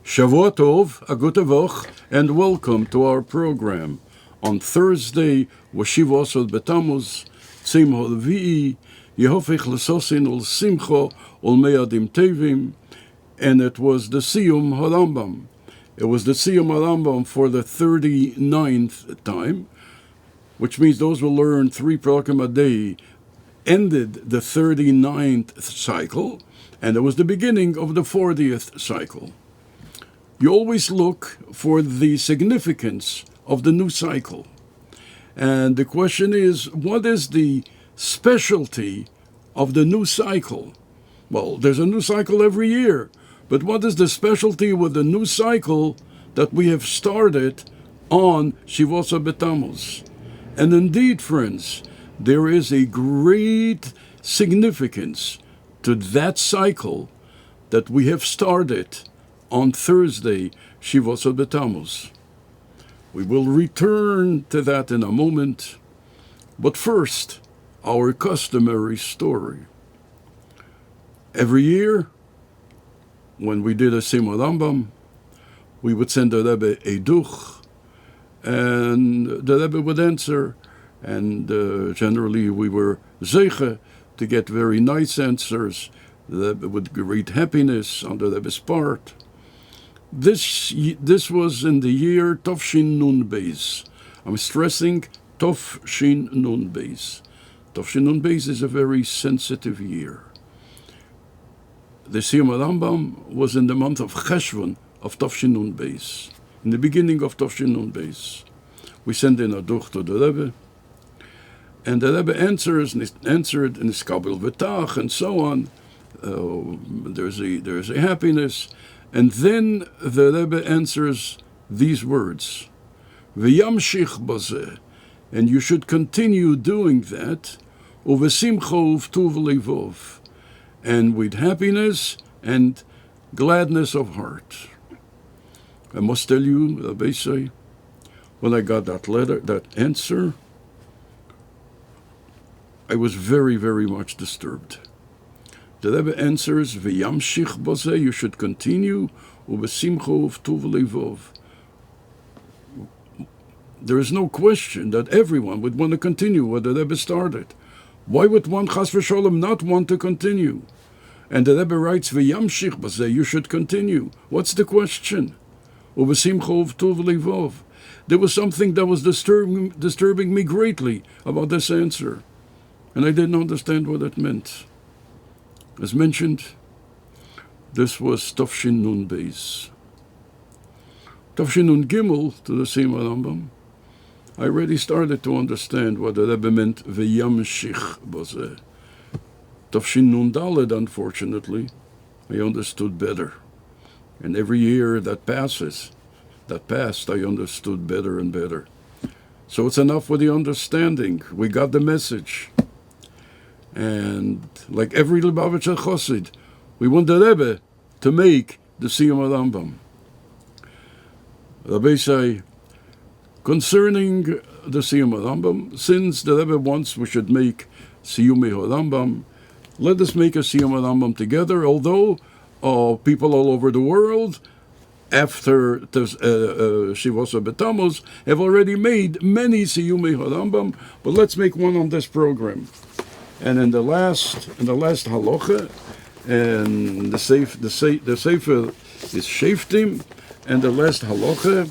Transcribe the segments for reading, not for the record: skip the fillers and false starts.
Shavua Tov, a gute Woch, and welcome to our program. On Thursday, Washivos od Betamuz, Tzimho Levi'i, Yehofich Lesosin ul Simcho ul Meyadim Tevim, and it was the Siyum HaRambam. It was the Siyum HaRambam for the 39th time, which means those who learn 3 parakim a day ended the 39th cycle, and it was the beginning of the 40th cycle. You always look for the significance of the new cycle. And the question is, what is the specialty of the new cycle? Well, there's a new cycle every year, but what is the specialty with the new cycle that we have started on Shivos Betamuz? And indeed, friends, there is a great significance to that cycle that we have started on Thursday, Shivos Betamuz. We will return to that in a moment, but first, our customary story. Every year, when we did a Simul Rambam, we would send the Rebbe a duch, and the Rebbe would answer, and generally we were zeiche to get very nice answers. The Rebbe would great happiness on the Rebbe's part. This was in the year Tovshin Nun Beis. I'm stressing Tovshin Nun Beis. Tovshin Nun Beis is a very sensitive year. The Siyum Rambam was in the month of Cheshvan of Tovshin Nun Beis. In the beginning of Tovshin Nun Beis, we send in a duch to the Rebbe, and the Rebbe answered in his Kabel V'tach and so on. There's a happiness. And then the Rebbe answers these words, V'yamshich bazeh, and you should continue doing that, uvesimcho uvtuv levov, and with happiness and gladness of heart. I must tell you, Rebbe say, when I got that answer, I was very, very much disturbed. The Rebbe answers, V'yamshich bazeh, you should continue, uvesimcho uvtuv levov. There is no question that everyone would want to continue what the Rebbe started. Why would one, chas v'sholem, not want to continue? And the Rebbe writes, V'yamshich bazeh, you should continue. What's the question? Uvesimcho uvtuv levov. There was something that was disturbing me greatly about this answer, and I didn't understand what it meant. As mentioned, this was Tovshin Nun Beis. Tovshin Nun Gimel, to the Siyum Rambam, I already started to understand what the Rebbe meant, V'yamshich bazeh. Tovshin Nun Daled, unfortunately, I understood better. And every year that passed, I understood better and better. So it's enough with the understanding. We got the message. And like every Lubavitcher Chosid, we want the Rebbe to make the Siyum Rambam. Rabbi say, concerning the Siyum Rambam, since the Rebbe wants we should make Siyum Rambam, let us make a Siyum Rambam together, although people all over the world, after Shivos Betamuz, have already made many Siyum Rambam, but let's make one on this program. And in the last halacha, and the sefer is sheftim, and the last halacha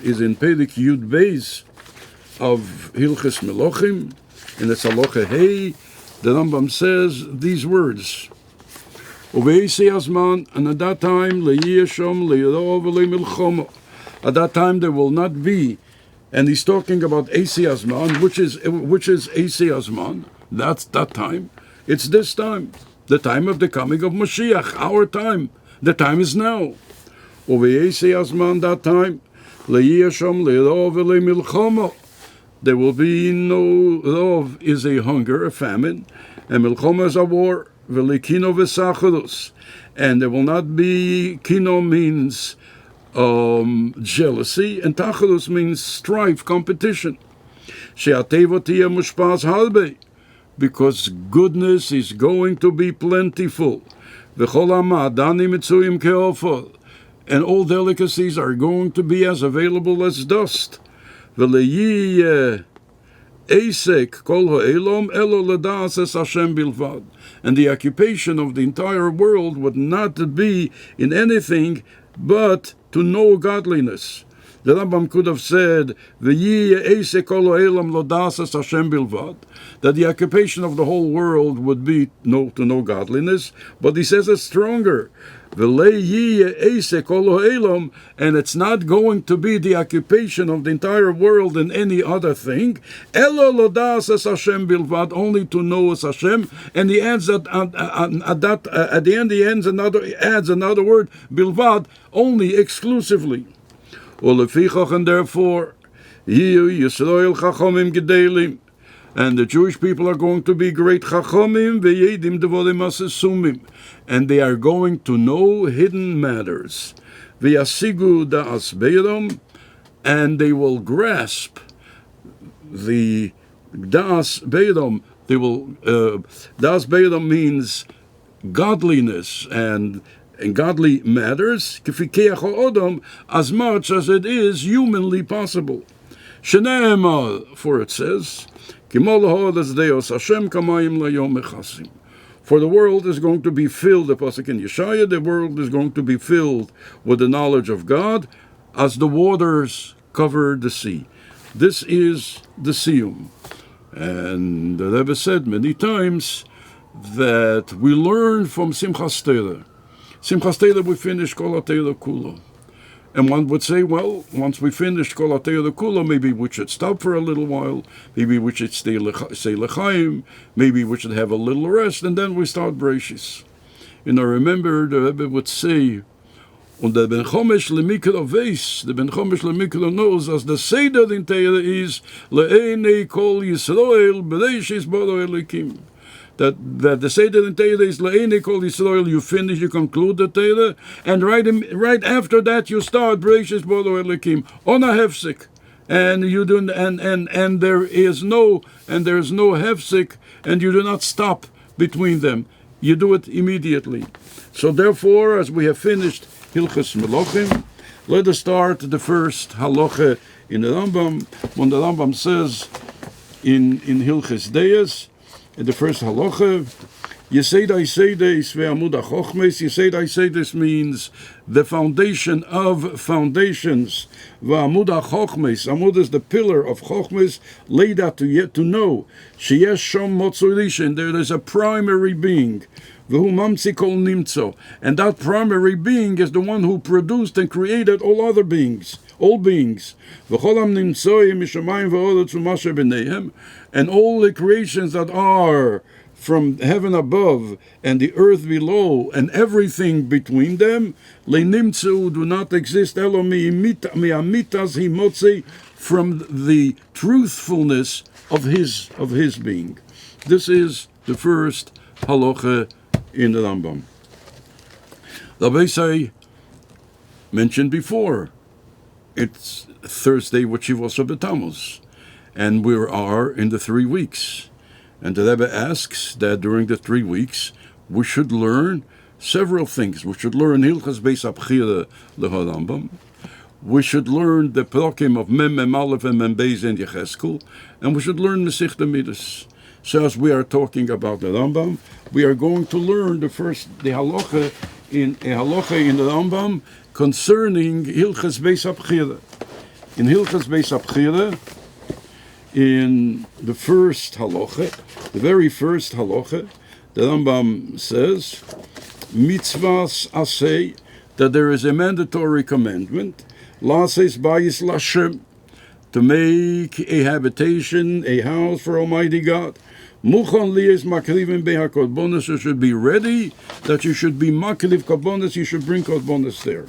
is in Perik Yud Beis of Hilchis Melochim, and it's halacha Hey. The Rambam says these words: Uveisi Azman, and at that time leYishom leYirov leMilchomo. At that time there will not be. And he's talking about Eisi Azman, which is Eisi Azman. That's that time. It's this time, the time of the coming of Mashiach, our time. The time is now. Over Eisi Azman, that time, leYishom leRov leMilchomo. There will be no Rov is a hunger, a famine, and Milchoma is a war. Velikino v'sacharus, and there will not be kino means jealousy, and tacharus means strife, competition. She'atevotiyah mushpaz halbe, because goodness is going to be plentiful. V'chol ha'ma'adani mitzuyim ke'ofel. And all delicacies are going to be as available as dust. V'leyi Eisek kol ha'elom elo ledas es Hashem bilvad. And the occupation of the entire world would not be in anything but to know godliness. The Rambam could have said, "V'yi eisek kol ha'elom ledas es Hashem bilvad," that the occupation of the whole world would be to know godliness. But he says it's stronger. And it's not going to be the occupation of the entire world in any other thing. Only to know as Hashem. And he adds that at the end he adds another word, bilvad, only, exclusively. And therefore, and the Jewish people are going to be great chachomim ve'yedim devorim asesumim, and they are going to know hidden matters. Ve'yasigu da'as beidom, and they will grasp the da'as beidom. They will da'as beidom means godliness and godly matters, kifikeach ha'odom, as much as it is humanly possible. Shneimah, for it says, for the world is going to be filled, the pasuk in Yeshaya, the world is going to be filled with the knowledge of God as the waters cover the sea. This is the siyum. And the Rebbe said many times that we learn from Simchas Torah. Simchas Torah, we finish Kol HaTorah Kula. And one would say, well, once we finish Kol HaTorah Kula, maybe we should stop for a little while, maybe we should say L'chaim, maybe we should have a little rest, and then we start Bereshis. And I remember the Rebbe would say, und der Ben Chomesh Lemikra weiß, the Ben Chomesh Lemikra knows, as the Seder in Torah is, Le'enei Kol Yisrael, Bereshis Baro Elikim. That the Seder in Torah is Le'enei Kol Yisrael, you finish, you conclude the Torah, and right after that you start Bereshis Baro Elikim, on a hefsek, and you do, and there's no hefsek, and you do not stop between them. You do it immediately. So therefore, as we have finished Hilchos Melochim, let us start the first halacha in the Rambam, when the Rambam says in Hilchos Deis, in the first halacha, Yesedai Sedes ve'amud ha'chochmes. Yesedai Sedes means the foundation of foundations. Ve'amud ha'chochmes. Amud is the pillar of chochmes, laid out to yet to know. Sheyesh shom motzoi rishon. There is a primary being. V'hu mamtzi kol nimtzo. And that primary being is the one who produced and created all other beings. All beings. V'cholam nimtzoim mishamayim v'oretz u'masher b'neihem. And all the creations that are from heaven above and the earth below and everything between them, le'nimtzu, do not exist, elo mi'amitas himotzi, from the truthfulness of his being. This is the first halacha in the Rambam. Rabbi Say mentioned before, it's Thursday, which was B'Tammuz, and we are in the 3 weeks. And the Rebbe asks that during the 3 weeks we should learn several things. We should learn Hilchas Beis Abchira LeHarambam. We should learn the Prokim of Mem Aleph and Mem Beis and Yecheskel, and we should learn Masechta Midas. So as we are talking about the Rambam, we are going to learn the halacha in the Rambam concerning Hilchas Beis Abchira. In Hilchas Beis Abchira, in the first halacha, the very first halacha, the Rambam says, mitzvahs aseh, that there is a mandatory commandment, lases bayis lashem, to make a habitation, a house for Almighty God. Muchon liyes makrivim beha korbanos, you should be ready, that you should be makriv korbanos, you should bring korbanos there.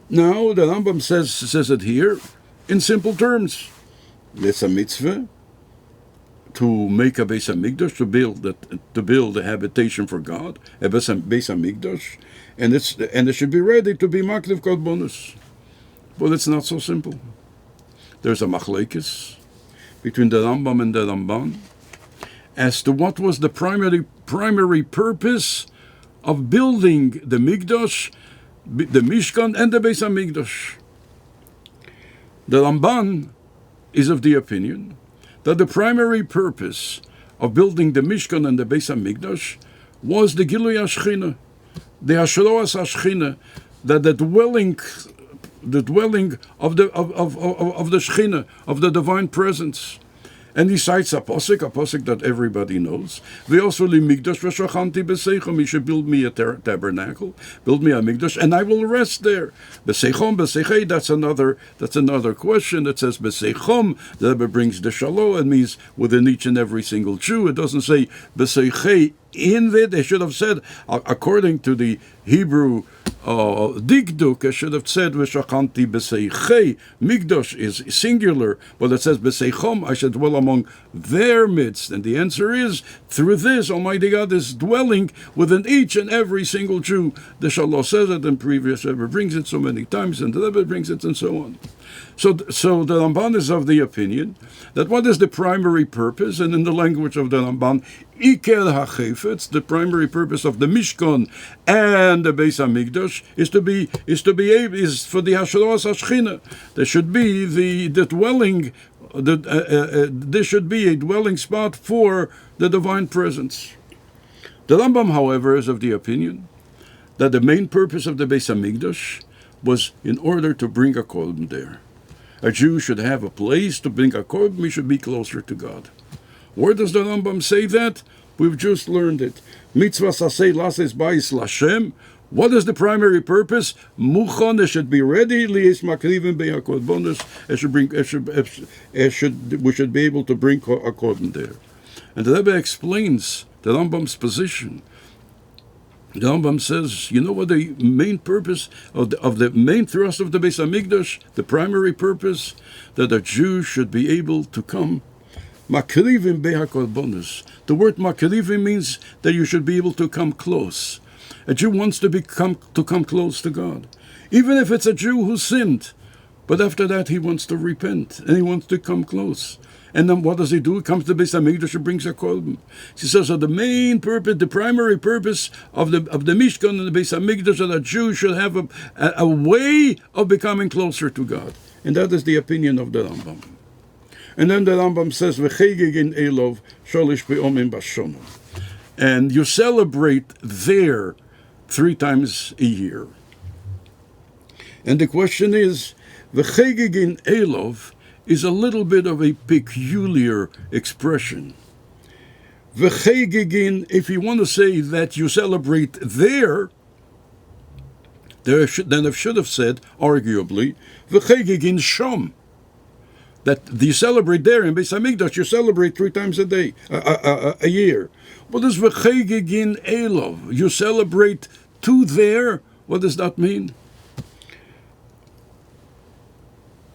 Now, the Rambam says it here in simple terms. It's a mitzvah to make a Beis HaMikdash, to build a habitation for God, a Beis HaMikdash, and it should be ready to be makriv korbanos. But it's not so simple. There's a machlekes between the Rambam and the Ramban as to what was the primary purpose of building the Mikdash, the Mishkan, and the Beis HaMikdash. The Ramban is of the opinion that the primary purpose of building the Mishkan and the Beis HaMikdash was the Gilui HaShechina, the Hashroas HaShechina, that the dwelling of the Shechina, of the divine presence. And he cites a posik that everybody knows. Ve'osuli mikdash v'shachanti b'seichom. You should build me a tabernacle, build me a mikdash, and I will rest there. B'seichom, b'seichei. That's another question. It says b'seichom. The Rebbe brings the shalom. It means within each and every single Jew. It doesn't say b'seichei in there. They should have said, according to the Hebrew Dikduk, I should have said v'shachanti b'seichei. Mikdash is singular, but it says b'seichom. I should dwell among their midst. And the answer is, through this, Almighty God is dwelling within each and every single Jew. The Shalom says it, and previous Rebbe brings it so many times, and the Rebbe brings it, and so on. So the Ramban is of the opinion that what is the primary purpose, and in the language of the Ramban, Iker HaChefetz, the primary purpose of the Mishkan and the Beis HaMikdash is for the Hashroas HaShechina. There should be the dwelling. There should be a dwelling spot for the divine presence. The Rambam, however, is of the opinion that the main purpose of the Beis HaMikdash was in order to bring a korban there. A Jew should have a place to bring a korban. He should be closer to God. Where does the Rambam say that? We've just learned it. Mitzvah sasei lases bais lashem. What is the primary purpose? Muchon, it should be ready. Lies makrivim be'akorbanos. We should be able to bring a korban there. And the Rebbe explains the Rambam's position. The Rambam says, you know what the main purpose of the main thrust of the Beis HaMikdash, the primary purpose, that a Jew should be able to come. Makrivim be'akorbanos. The word makrivim means that you should be able to come close. A Jew wants to come close to God, even if it's a Jew who sinned. But after that, he wants to repent and he wants to come close. And then what does he do? He comes to the Beis HaMikdash and brings a korban. He says, so the main purpose, the primary purpose of the Mishkan and the Beis HaMikdash, that a Jew should have a way of becoming closer to God. And that is the opinion of the Rambam. And then the Rambam says, V'chegegin elov sholish be'omim bashono. And you celebrate there 3 times a year. And the question is, V'chegegin elov is a little bit of a peculiar expression. V'chegegin, if you want to say that you celebrate there, then I should have said, arguably, V'chegegin shom. That you celebrate there in Beis HaMikdash, you celebrate 3 times a day, a year. What does v'chegegin elov? You celebrate to there. What does that mean?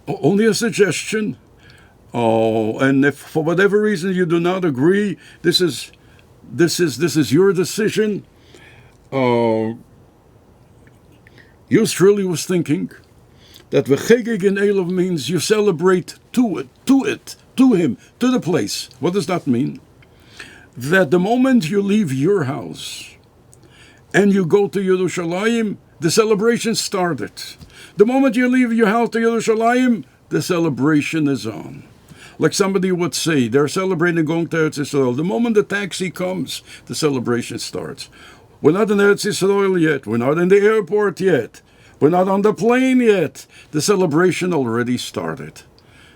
Only a suggestion. And if for whatever reason you do not agree, this is your decision. Yusrili was thinking that v'chegegin elov means you celebrate to him, to the place. What does that mean? That the moment you leave your house and you go to Yerushalayim, the celebration started. The moment you leave your house to Yerushalayim, the celebration is on. Like somebody would say, they're celebrating going to Eretz Yisrael. The moment the taxi comes, the celebration starts. We're not in Eretz Yisrael yet. We're not in the airport yet. We're not on the plane yet. The celebration already started.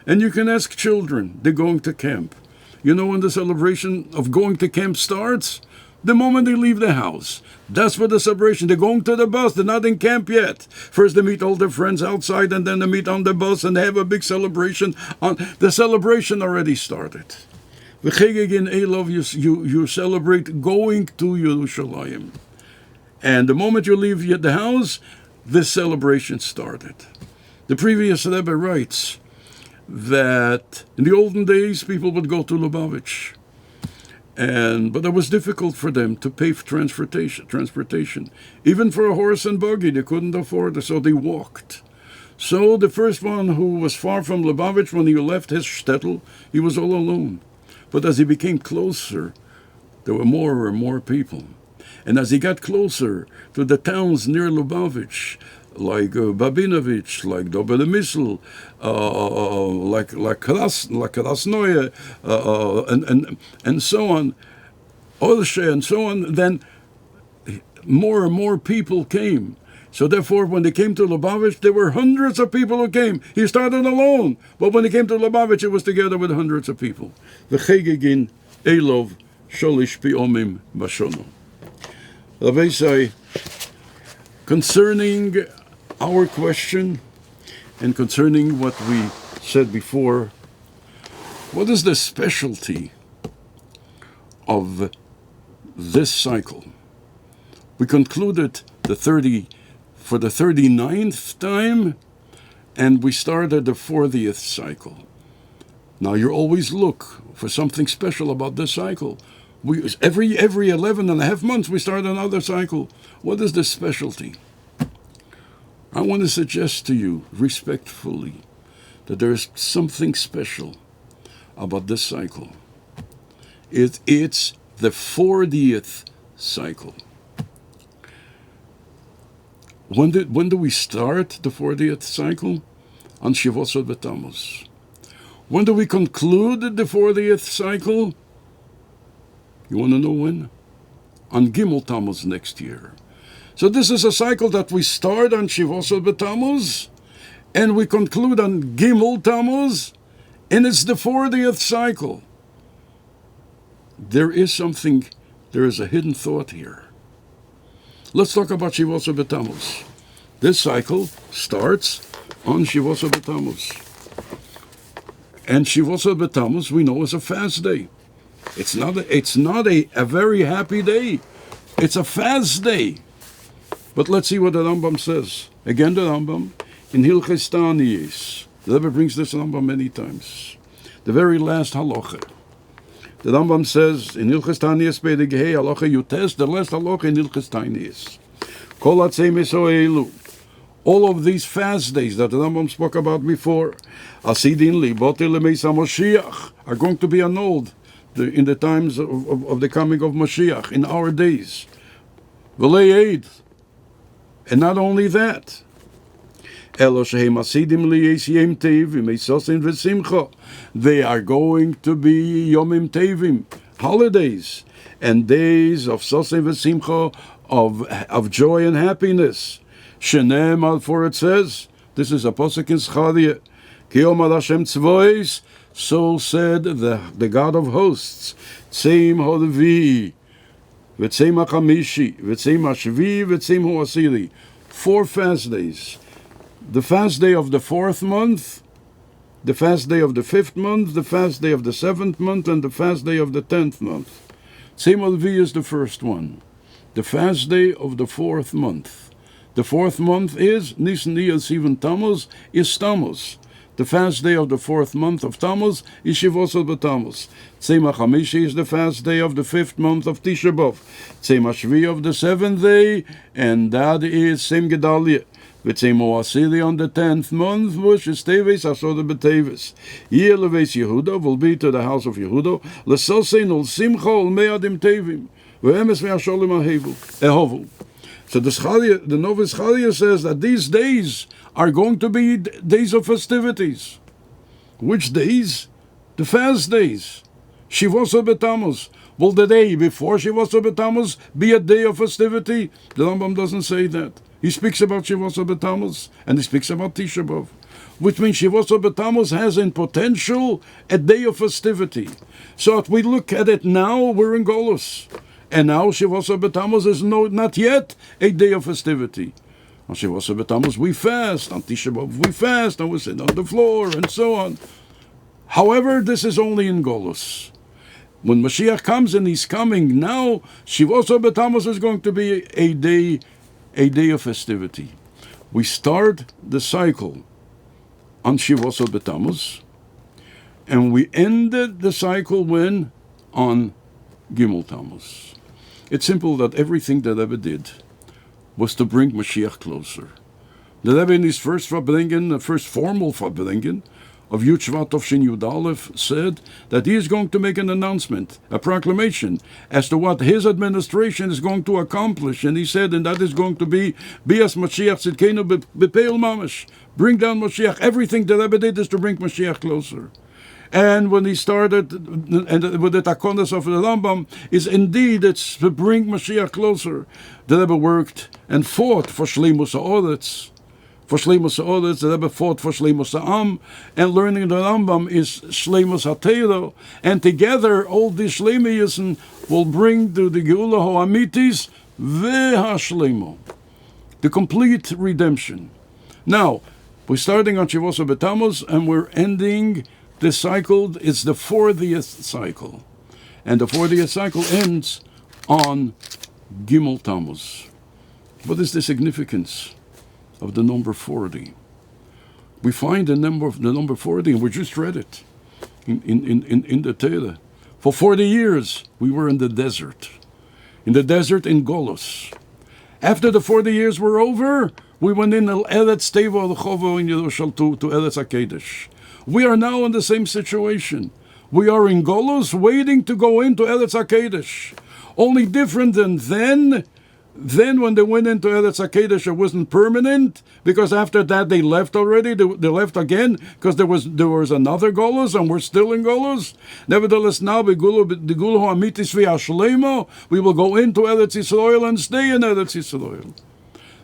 And you can ask children, they're going to camp. You know when the celebration of going to camp starts? The moment they leave the house. That's for the celebration. They're going to the bus. They're not in camp yet. First they meet all their friends outside, and then they meet on the bus, and they have a big celebration. The celebration already started. V'chegegin elov, you celebrate going to Yerushalayim. And the moment you leave the house, this celebration started. The previous Rebbe writes that in the olden days, people would go to Lubavitch. But it was difficult for them to pay for transportation. Even for a horse and buggy, they couldn't afford it, so they walked. So the first one who was far from Lubavitch, when he left his shtetl, he was all alone. But as he became closer, there were more and more people. And as he got closer to the towns near Lubavitch, like Babinovich, like Dobedemisl, like Krasnoye, and so on, Olshe, and so on, then more and more people came. So therefore, when they came to Lubavitch, there were hundreds of people who came. He started alone, but when he came to Lubavitch, it was together with hundreds of people. V'chegegin Elov Sholish Piomim Bashono. Rabbi say, concerning our question and concerning what we said before, what is the specialty of this cycle? We concluded for the 39th time, and we started the 40th cycle. Now you always look for something special about this cycle. Every 11 and a half months we start another cycle. What is the specialty? I want to suggest to you, respectfully, that there is something special about this cycle. It's the 40th cycle. When do we start the 40th cycle? On Shivosot B'Tammuz. When do we conclude the 40th cycle? You want to know when? On Gimel Tammuz next year. So this is a cycle that we start on Shivosot B'Tammuz, and we conclude on Gimel Tammuz, and it's the 40th cycle. There is a hidden thought here. Let's talk about Shivosot B'Tammuz. This cycle starts on Shivosot B'Tammuz. And Shivosot B'Tammuz, we know, is a fast day. It's not a very happy day. It's a fast day. But let's see what the Rambam says. Again, the Rambam, in Hilches Taniyos. The Rebbe brings this Rambam many times. The very last halacha. The Rambam says in Hilches Taniyos Perek Hey halacha Yutes, the last halacha in Hilches Taniyos. Kol hatzei mesoelu. All of these fast days that the Rambam spoke about before, Asidin liboti lemeisa Moshiach, are going to be annulled in the times of the coming of Moshiach, in our days. V'lei eid. And not only that, they are going to be Yomim Tevim, holidays, and days of Sosim V'Simcha, of joy and happiness. Shenem, for it says, this is a posuk in Schadiyah, Ki Omar Hashem Tzvois, so said the God of hosts, Tzeim Hodvi, V'tzeim HaChamishi, V'tzeim HaShvi, V'tzeim HaAsiri. 4 fast days. The fast day of the 4th month, the fast day of the 5th month, the fast day of the 7th month, and the fast day of the 10th month. Tzeim HaLvi is the first one. The fast day of the 4th month. The 4th month is Nisan Iyar Sivan Tammuz, is Tammuz. The fast day of the 4th month of Tammuz is Shivosot B'Tammuz. Tzeim HaChamishi is the fast day of the 5th month of Tisha B'Av. Tzeim HaShvi of the 7th day, and that is Tzeim Gedalia. V'tzeim HaAsiri on the 10th month, which is Teves Asod B'Teves. Yeh Leves Yehuda will be to the house of Yehuda. L'sosein ol Simcha ol Me'adim Tevim. V'emes Me'asholim Ehovu. So the Novice Chalia says that these days are going to be days of festivities. Which days? The fast days. Shivosot B'Tammuz. Will the day before Shivosot B'Tammuz be a day of festivity? The Rambam doesn't say that. He speaks about Shivosot B'Tammuz and he speaks about Tisha B'Av, which means Shivosot B'Tammuz has in potential a day of festivity. So if we look at it now, we're in Golus. And now Shivosot B'Tammuz is not yet a day of festivity. On Shivosot B'Tammuz we fast, on Tisha B'Av we fast, and we sit on the floor, and so on. However, this is only in Golus. When Mashiach comes, and he's coming now, Shivosot B'Tammuz is going to be a day of festivity. We start the cycle on Shivosot B'Tammuz, and we ended the cycle when? On Gimel Tammuz. It's simple that everything the Rebbe did was to bring Mashiach closer. The Rebbe in his first formal Farbringen, of Yud Shvat Tovshin Yud Aleph said that he is going to make an announcement, a proclamation, as to what his administration is going to accomplish. And he said, and that is going to be Bias Mashiach Tzidkenu Bepeil Mamash. Bring down Mashiach. Everything the Rebbe did is to bring Mashiach closer. And when he started, and with the takonas of the Rambam, is indeed it's to bring Mashiach closer. The Rebbe worked and fought for Shleimus HaOretz. For Shleimus HaOretz, the Rebbe fought for Shleimus HaAm, and learning the Rambam is Shleimus HaTeiro. And together, all these Shleimiyusen will bring to the Geula HaAmitis VeHaShleimo, the complete redemption. Now, we're starting on Shavuos B'Tammuz, and we're ending this cycle. It's the 40th cycle. And the 40th cycle ends on Gimel Tammuz. What is the significance of the number 40? We find the number 40, and we just read it in the Torah. For 40 years, we were in the desert in Golos. After the 40 years were over, we went in Eretz Teva L'chovo in Yerushalayim to Eretz HaKodesh. We are now in the same situation. We are in Golos, waiting to go into Eretz HaKodesh. Only different than then. Then when they went into Eretz HaKodesh, it wasn't permanent, because after that they left already. They left again, because there was another Golos, and we're still in Golos. Nevertheless, now we will go into Eretz Yisrael and stay in Eretz Yisrael.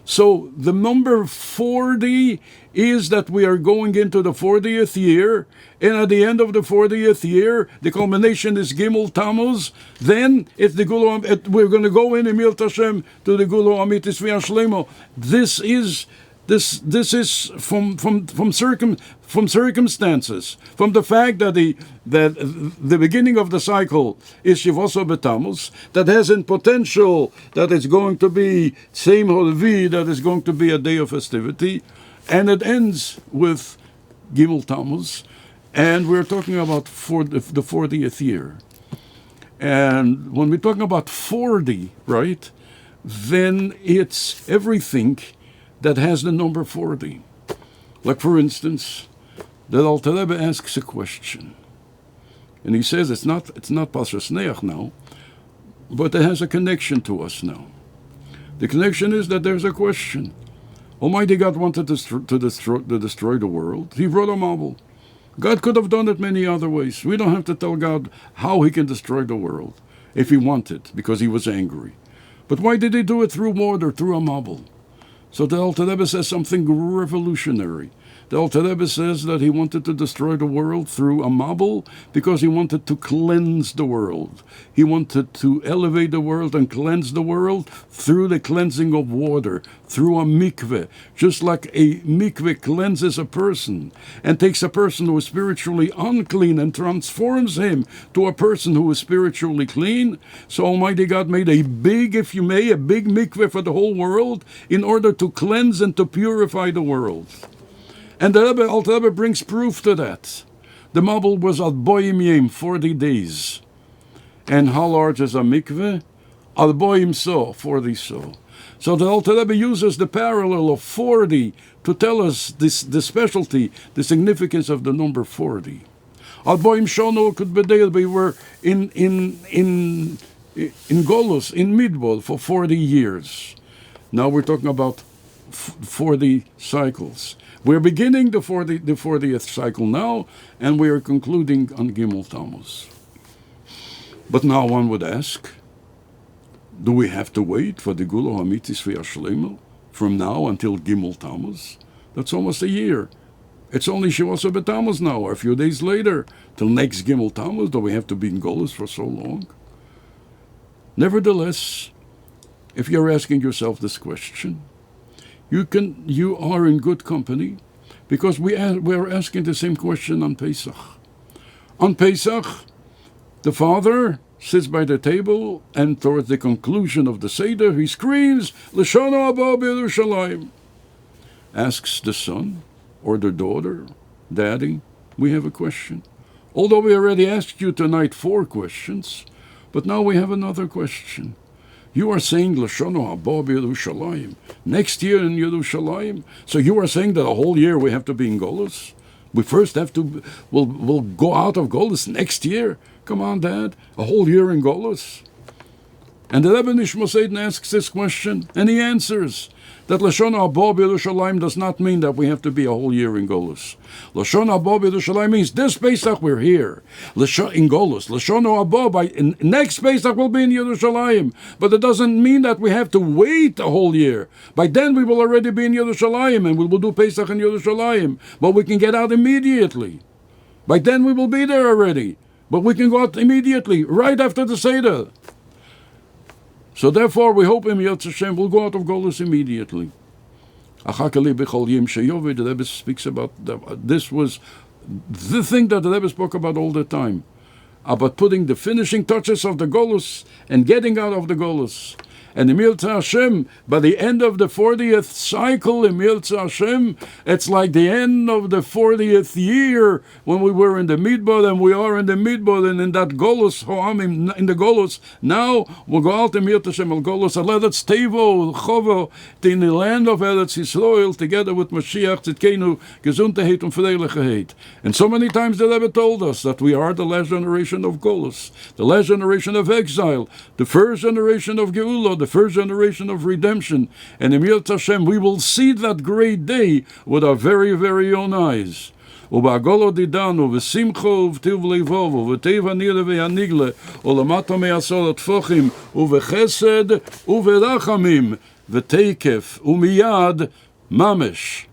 So the number 40 is that we are going into the 40th year, and at the end of the 40th year, the culmination is Gimel Tammuz. Then it's the Gula. We're going to go in Emil Tashem to the Gula Amitis V'Yashlemo. This is from circumstances, from the fact that the beginning of the cycle is Shavuos B'Tammuz, that has in potential that it's going to be same Holavi, that is going to be a day of festivity, and it ends with Gimel Tammuz, and we're talking about the 40th year. And when we're talking about 40, right, then it's everything that has the number 40. Like, for instance, the Alter Rebbe asks a question. And he says it's not Pasras Neach now, but it has a connection to us now. The connection is that there's a question. Almighty God wanted to destroy the world. He brought a Mabul. God could have done it many other ways. We don't have to tell God how he can destroy the world if he wanted, because he was angry. But why did he do it through water, through a Mabul? So the Alter Rebbe says something revolutionary. The Alter Rebbe says that he wanted to destroy the world through a Mabul because he wanted to cleanse the world. He wanted to elevate the world and cleanse the world through the cleansing of water, through a mikveh. Just like a mikveh cleanses a person and takes a person who is spiritually unclean and transforms him to a person who is spiritually clean. So Almighty God made a big mikveh for the whole world in order to cleanse and to purify the world. And the Alter Rebbe brings proof to that. The Mabul was al boim yem, 40 days. And how large is a mikveh? Al boim so, 40 so. So the Alter Rebbe uses the parallel of 40 to tell us the specialty, the significance of the number 40. Al boim shono could be there. We were in Golus, in Midbol, for 40 years. Now we're talking about 40 cycles. We're beginning the 40th cycle now, and we are concluding on Gimel Tammuz. But now one would ask, do we have to wait for the Gula Hamitis V'Yashlemo from now until Gimel Tammuz? That's almost a year. It's only Shavuos B'Tammuz now, or a few days later, till next Gimel Tammuz. Do we have to be in Golus for so long? Nevertheless, if you're asking yourself this question, you are in good company, because we're asking the same question on Pesach. On Pesach, the father sits by the table, and towards the conclusion of the Seder, he screams, L'shana haba b'Yerushalayim. Asks the son or the daughter, Daddy, we have a question. Although we already asked you tonight 4 questions, but now we have another question. You are saying L'shana haba b'Yerushalayim, next year in Yerushalayim. So you are saying that a whole year we have to be in Golus? We first have to, we'll go out of Golus next year. Come on, Dad, a whole year in Golus. And the Rebbe Nishmas Eden asks this question, and he answers that Lashon Haba B'Yerushalayim does not mean that we have to be a whole year in Golus. Lashon Haba B'Yerushalayim means this Pesach we're here, in Golus. Lashon Haba, next Pesach will be in Yerushalayim. But it doesn't mean that we have to wait a whole year. By then we will already be in Yerushalayim, and we will do Pesach in Yerushalayim. But we can get out immediately. By then we will be there already. But we can go out immediately, right after the Seder. So therefore, we hope Yetz Hashem will go out of Golus immediately. The Rebbe speaks about this was the thing that the Rebbe spoke about all the time, about putting the finishing touches of the Golus and getting out of the Golus. And in Yetz Hashem, by the end of the 40th cycle in Yetz Hashem, it's like the end of the 40th year when we were in the Midbar, and we are in the Midbar, and in that Golus, in the Golus, now we'll go out in Yetz Hashem, Golus, Aleretz Tevo, Chovo, in the land of Eretz Yisrael, together with Mashiach, Tzidkenu, Gesundheit and Freudigkeit. And so many times the Rebbe told us that we are the last generation of Golus, the last generation of exile, the first generation of Geulah, the first generation of redemption. And in Yetz Hashem, we will see that great day with our very, very own eyes. ובעגולו דידנו, ושמחו ובטיב לבוב, ובטבע הנראה והנגלה, ולמטה מעשור הטפוחים, ובחסד וברחמים, ותקף ומיד ממש.